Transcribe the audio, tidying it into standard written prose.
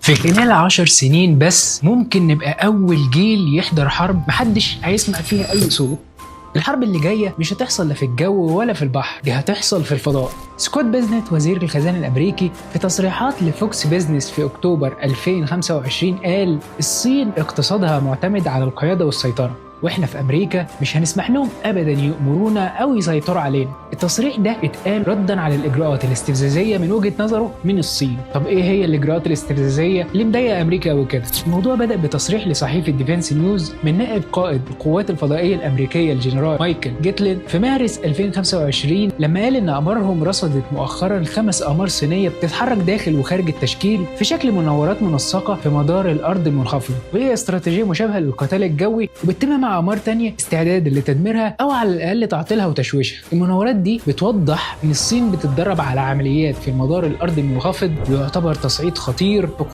في خلال 10 سنين بس ممكن نبقى أول جيل يحضر حرب محدش هيسمع فيها أي صوت. الحرب اللي جاية مش هتحصل لا في الجو ولا في البحر، دي هتحصل في الفضاء. سكوت بيزنت وزير الخزانة الأمريكي في تصريحات لفوكس بيزنس في أكتوبر 2025 قال الصين اقتصادها معتمد على القيادة والسيطرة، واحنا في امريكا مش هنسمح لهم ابدا يأمرونا او يسيطروا علينا. التصريح ده اتقال ردا على الاجراءات الاستفزازيه من وجهه نظره من الصين. طب ايه هي الاجراءات الاستفزازيه اللي مضايقه امريكا وكده؟ الموضوع بدا بتصريح لصحيفه ديفنس نيوز من نائب قائد القوات الفضائيه الامريكيه الجنرال مايكل جيتلين في مارس 2025 لما قال ان اقمارهم رصدت مؤخرا 5 اقمار صينيه بتتحرك داخل وخارج التشكيل في شكل منورات منسقه في مدار الارض المنخفضه، وهي استراتيجيه مشابهه للقتال الجوي وبتتم مع أقمار تانية استعداد لتدميرها أو على الأقل تعطيلها وتشويشها. المناورات دي بتوضح إن الصين بتتدرب على عمليات في المدار الأرضي المنخفض، ويعتبر تصعيد خطير